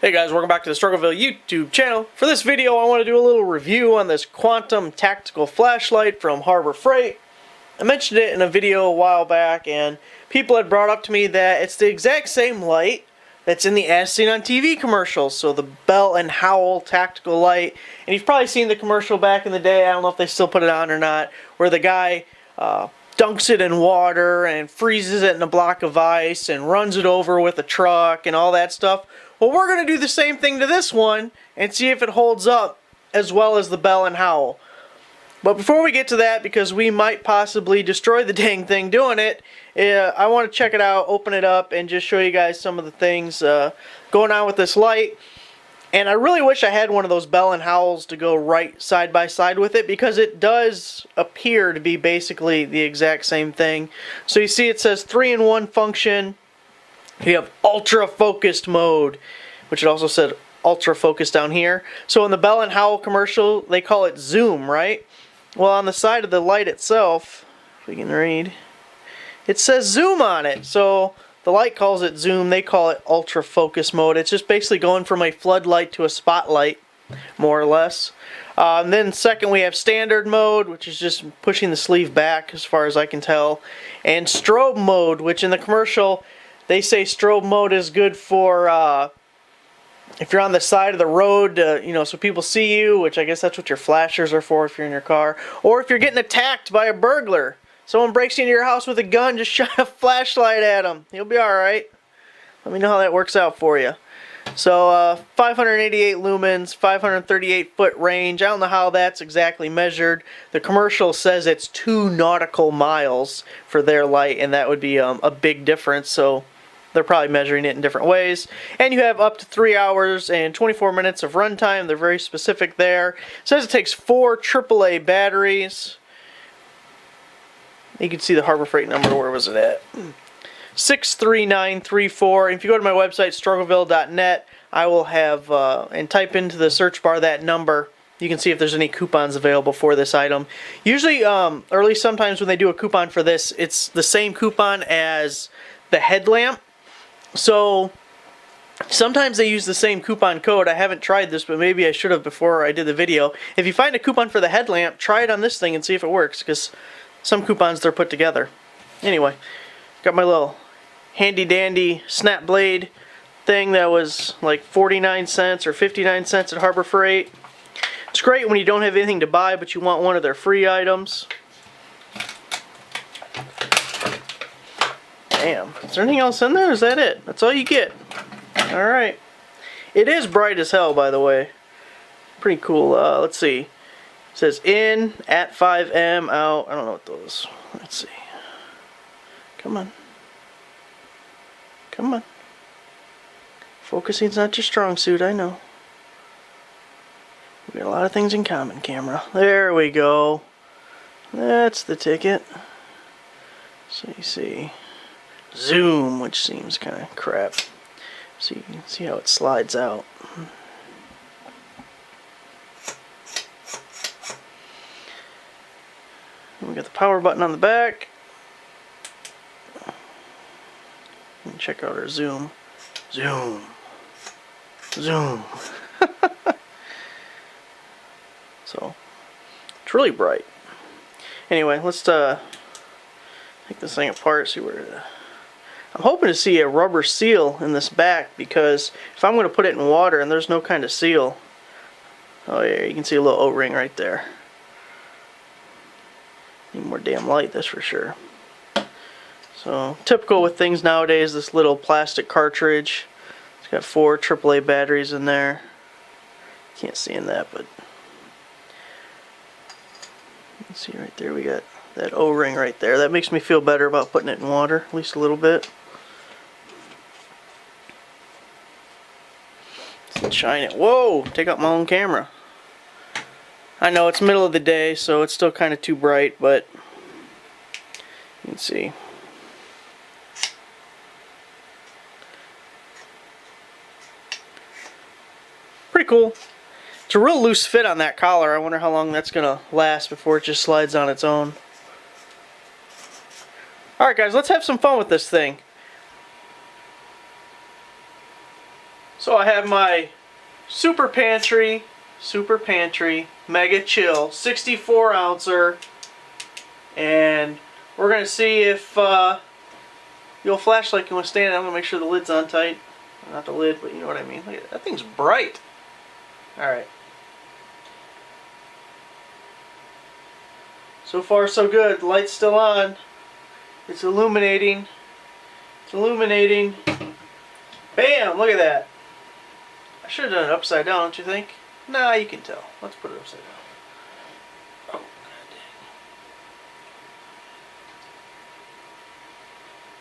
Hey guys, welcome back to the Struggleville YouTube channel. For this video, I want to do a little review on this quantum tactical flashlight from Harbor Freight. I mentioned it in a video a while back, and people had brought up to me that it's the exact same light that's in the As Seen on TV commercials. So the Bell and Howell tactical light, and you've probably seen the commercial back in the day. I don't know if they still put it on or not, where the guy dunks it in water and freezes it in a block of ice and runs it over with a truck and all that stuff. Well, we're going to do the same thing to this one and see if it holds up as well as the Bell and Howell. But before we get to that, because we might possibly destroy the dang thing doing it, I want to check it out, open it up, and just show you guys some of the things going on with this light. And I really wish I had one of those Bell and Howells to go right side by side with it, because it does appear to be basically the exact same thing. So you see it says 3-in-1 function. You have ultra focused mode, which it also said ultra focus down here. So in the Bell and Howell commercial, they call it zoom, right? Well, on the side of the light itself, if we can read, it says zoom on it. So the light calls it zoom, they call it ultra focus mode. It's just basically going from a floodlight to a spotlight, more or less. And then second, we have standard mode, which is just pushing the sleeve back as far as I can tell. And strobe mode, which in the commercial, they say strobe mode is good for if you're on the side of the road, you know, so people see you, which I guess that's what your flashers are for if you're in your car. Or if you're getting attacked by a burglar. Someone breaks into your house with a gun, just shine a flashlight at them. You'll be alright. Let me know how that works out for you. So, 588 lumens, 538 foot range. I don't know how that's exactly measured. The commercial says it's 2 nautical miles for their light, and that would be a big difference. So they're probably measuring it in different ways. And you have up to 3 hours and 24 minutes of runtime. They're very specific there. It says it takes 4 AAA batteries. You can see the Harbor Freight number. Where was it at? 63934. And if you go to my website, struggleville.net, I will have, and type into the search bar that number. You can see if there's any coupons available for this item. Usually, or at least sometimes when they do a coupon for this, it's the same coupon as the headlamp. So sometimes they use the same coupon code. I haven't tried this, but maybe I should have before I did the video. If you find a coupon for the headlamp, try it on this thing and see if it works, because some coupons they're put together. Anyway, got my little handy dandy snap blade thing that was like 49 cents or 59 cents at Harbor Freight. It's great when you don't have anything to buy, but you want one of their free items. Damn. Is there anything else in there? Is that it? That's all you get. Alright. It is bright as hell, by the way. Pretty cool. Let's see. It says in, at 5M, out. I don't know what those. Let's see. Come on. Come on. Focusing's not your strong suit, I know. We got a lot of things in common, camera. There we go. That's the ticket. So you see. Zoom, which seems kind of crap. So you can see how it slides out. And we got the power button on the back. And check out our zoom. Zoom. Zoom. So, it's really bright. Anyway, let's take this thing apart, see where I'm hoping to see a rubber seal in this back, because if I'm going to put it in water and there's no kind of seal. Oh yeah, you can see a little O-ring right there. Need more damn light, that's for sure. So, typical with things nowadays, this little plastic cartridge. It's got 4 AAA batteries in there. Can't see in that, but you can see right there we got that O-ring right there. That makes me feel better about putting it in water, at least a little bit. Let's shine it. Whoa! Take out my own camera. I know it's middle of the day, so it's still kind of too bright, but you can see. Pretty cool. It's a real loose fit on that collar. I wonder how long that's going to last before it just slides on its own. Alright guys, let's have some fun with this thing. So I have my Super Pantry Mega Chill 64 ouncer, and we're gonna see if the old flashlight can withstand it. I'm gonna make sure the lid's on tight. Not the lid, but you know what I mean. Look at that. That thing's bright. Alright. So far so good. The light's still on. It's illuminating. It's illuminating. Bam! Look at that. I should have done it upside down, don't you think? Nah, you can tell. Let's put it upside down. Oh,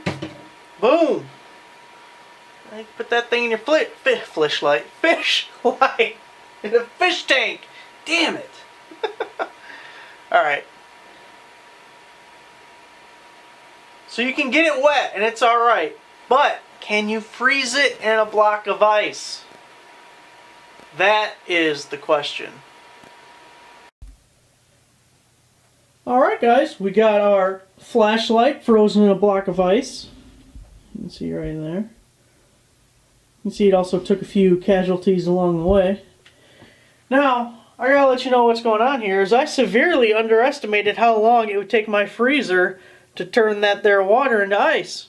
god dang. Boom! I put that thing in your flashlight. Fish light! In a fish tank! Damn it! Alright. So you can get it wet and it's alright. But can you freeze it in a block of ice? That is the question. Alright guys, we got our flashlight frozen in a block of ice. You can see right in there. You can see it also took a few casualties along the way. Now, I gotta let you know what's going on here is I severely underestimated how long it would take my freezer to turn that there water into ice.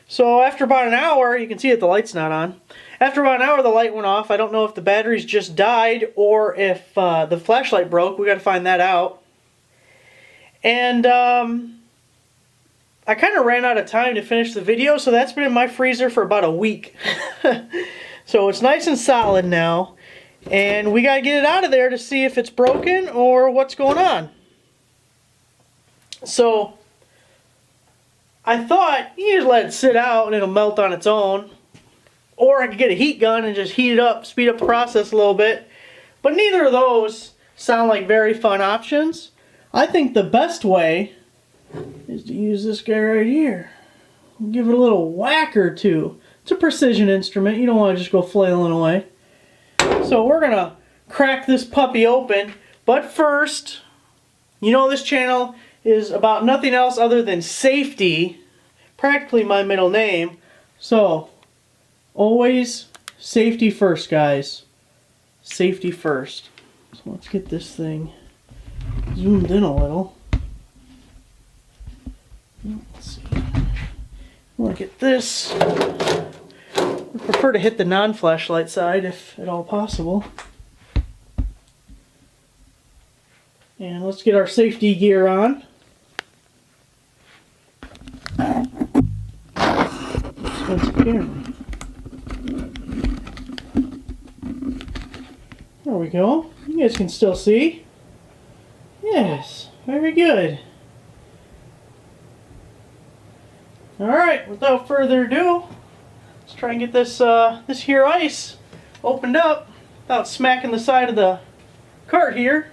So after about an hour, you can see that the light's not on. After about an hour, the light went off. I don't know if the batteries just died or if the flashlight broke. We got to find that out. And I kind of ran out of time to finish the video, so that's been in my freezer for about a week. So it's nice and solid now. And we got to get it out of there to see if it's broken or what's going on. So I thought you just let it sit out and it'll melt on its own. Or I could get a heat gun and just heat it up, speed up the process a little bit. But neither of those sound like very fun options. I think the best way is to use this guy right here. Give it a little whack or two. It's a precision instrument. You don't want to just go flailing away. So we're going to crack this puppy open. But first, you know this channel is about nothing else other than safety. Practically my middle name. So always safety first, guys. Safety first. So let's get this thing zoomed in a little. Let's see. I want to get this. I prefer to hit the non-flashlight side if at all possible. And let's get our safety gear on. Expensive camera. There we go. You guys can still see. Yes, very good. Alright, without further ado, let's try and get this this here ice opened up without smacking the side of the cart here.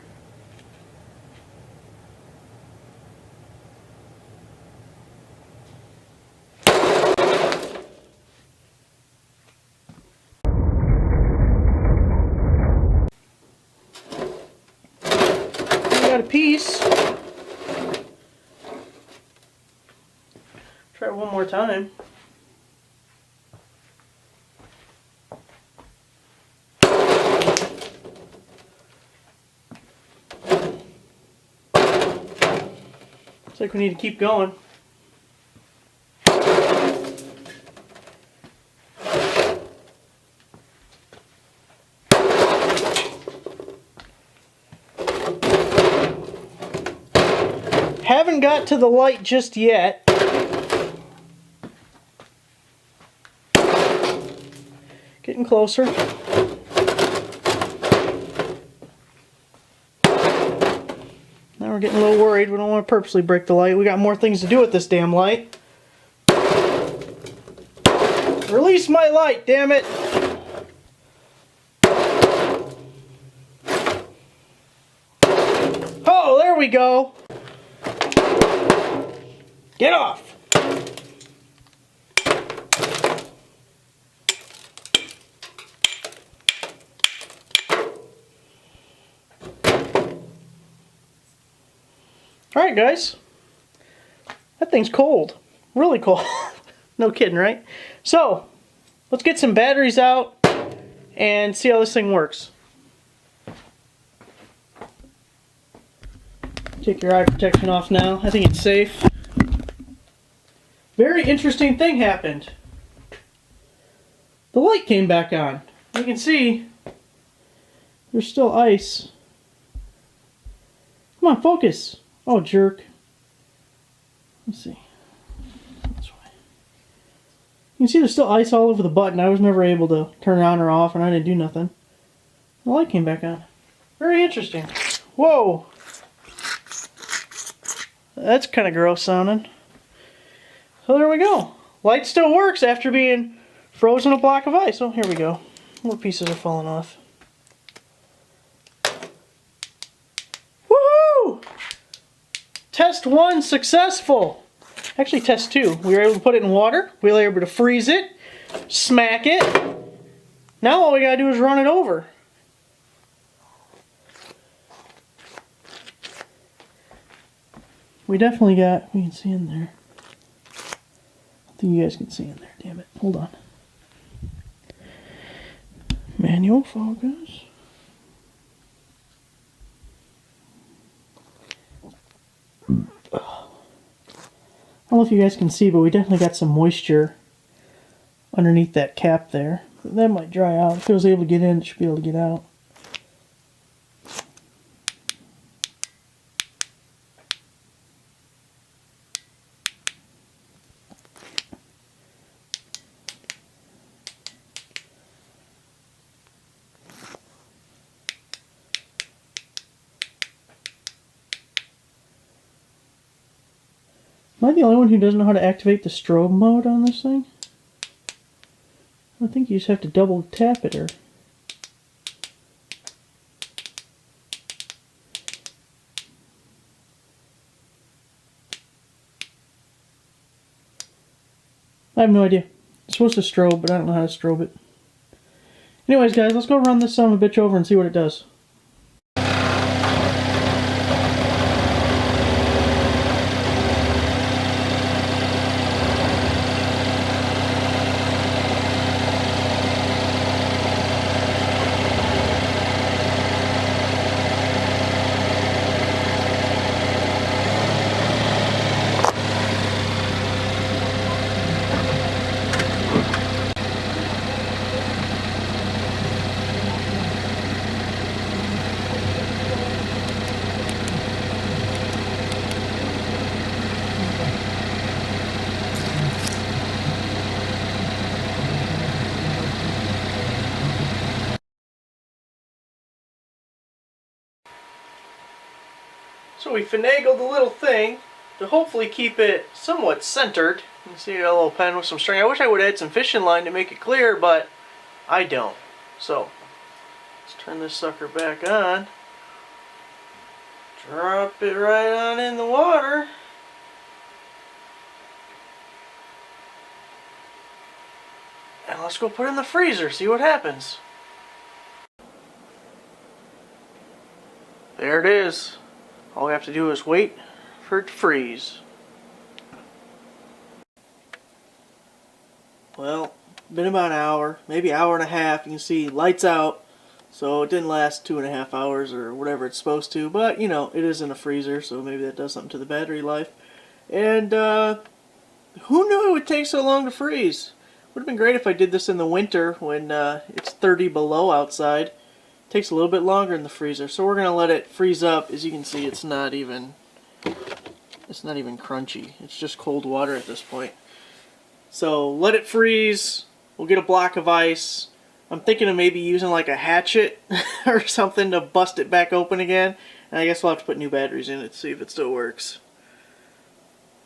Got a piece. Try it one more time. Looks like we need to keep going. Haven't got to the light just yet. Getting closer. Now we're getting a little worried. We don't want to purposely break the light. We got more things to do with this damn light. Release my light, damn it! Oh, there we go. Get off! Alright guys, that thing's cold. Really cold. No kidding, right? So, let's get some batteries out. and see how this thing works. Take your eye protection off now. I think it's safe. Very interesting thing happened. The light came back on. You can see there's still ice. Come on, focus. Oh, jerk. Let's see. This way. You can see there's still ice all over the button. I was never able to turn it on or off, and I didn't do nothing. The light came back on. Very interesting. Whoa. That's kind of gross sounding. So there we go. Light still works after being frozen a block of ice. Oh, here we go. More pieces are falling off. Woohoo! Test 1 successful. Actually, test 2. We were able to put it in water. We were able to freeze it, smack it. Now all we gotta do is run it over. We definitely got, we can see in there. I think you guys can see in there, damn it. Hold on. Manual focus. I don't know if you guys can see, but we definitely got some moisture underneath that cap there. That might dry out. If it was able to get in, it should be able to get out. Am I the only one who doesn't know how to activate the strobe mode on this thing? I think you just have to double tap it or... I have no idea. It's supposed to strobe, but I don't know how to strobe it. Anyways, guys, let's go run this son of a bitch over and see what it does. So we finagled the little thing to hopefully keep it somewhat centered. You can see a little pen with some string. I wish I would add some fishing line to make it clear, but I don't. So let's turn this sucker back on. Drop it right on in the water. And let's go put it in the freezer, see what happens. There it is. All we have to do is wait for it to freeze. Well, been about an hour, maybe an hour and a half. You can see lights out, so it didn't last 2.5 hours or whatever it's supposed to. But, you know, it is in a freezer, so maybe that does something to the battery life. And who knew it would take so long to freeze? Would have been great if I did this in the winter when it's 30 below outside. Takes a little bit longer in the freezer, so we're gonna let it freeze up. As you can see, it's not even crunchy. It's just cold water at this point. So let it freeze. We'll get a block of ice. I'm thinking of maybe using like a hatchet or something to bust it back open again. And I guess we'll have to put new batteries in it to see if it still works.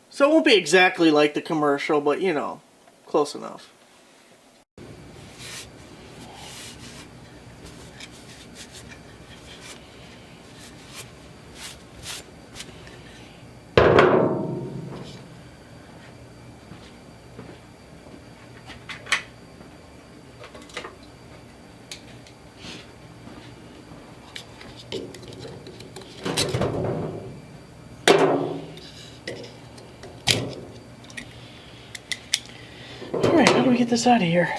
So it won't be exactly like the commercial, but you know, close enough. Alright, how do we get this out of here?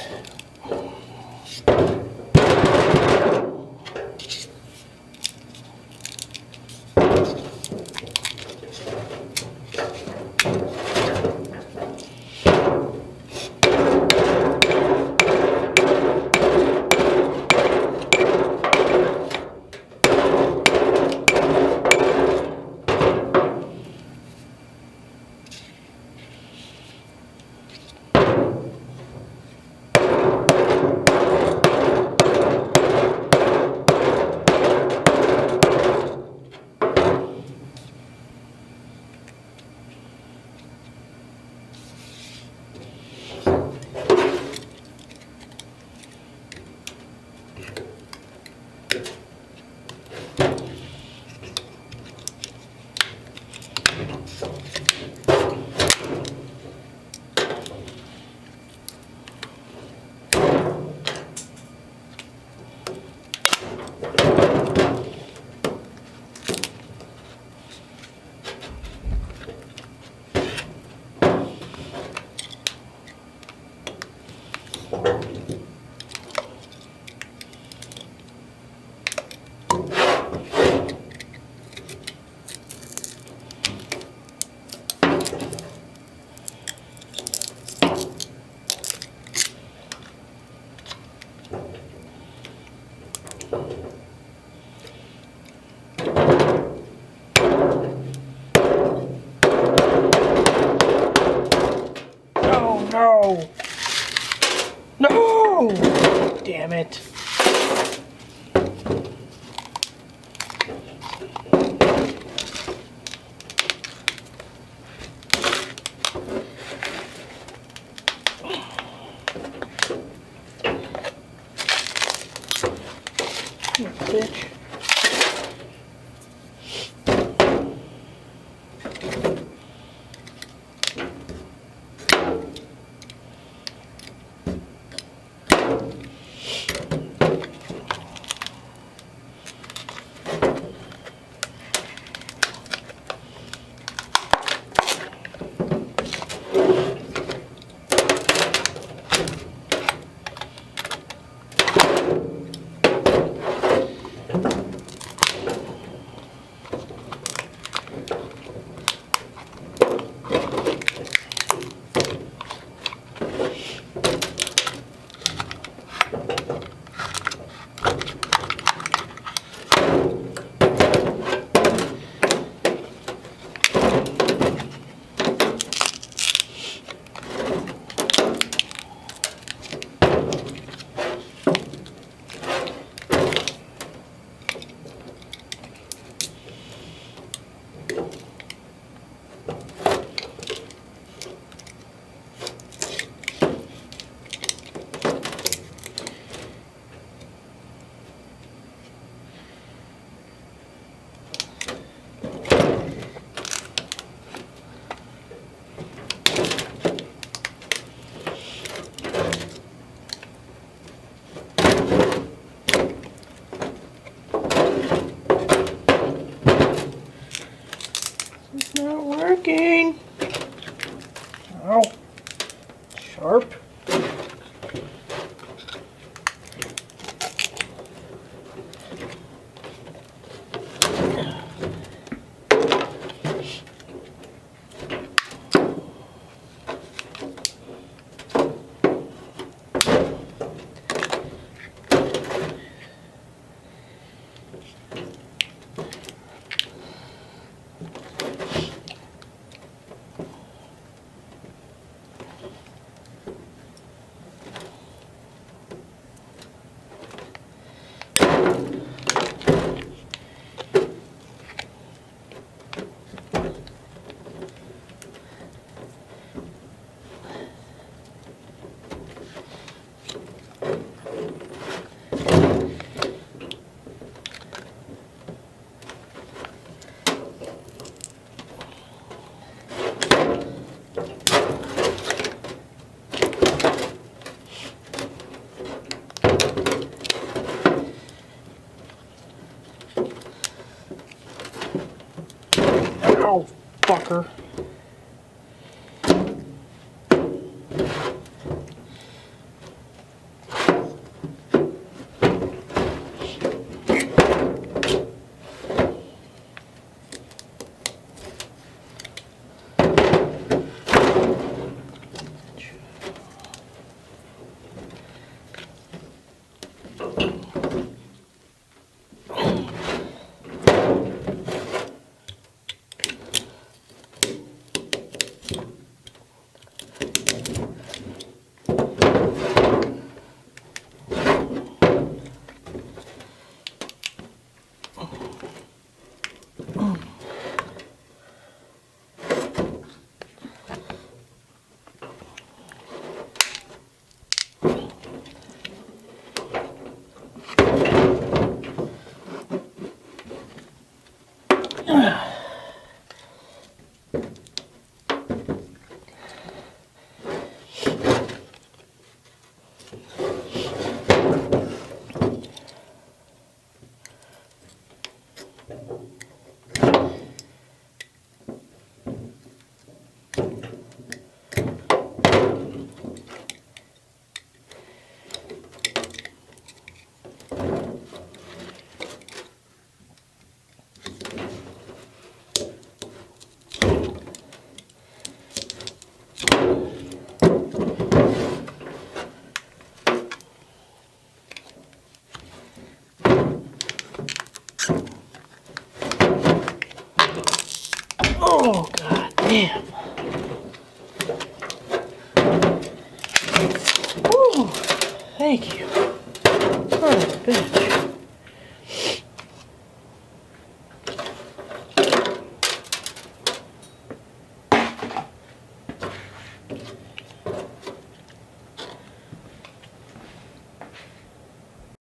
No! No! Damn it. Bitch. It's not working. Ow. Sharp. Ow, fucker. Oh, god damn. Oh, bitch.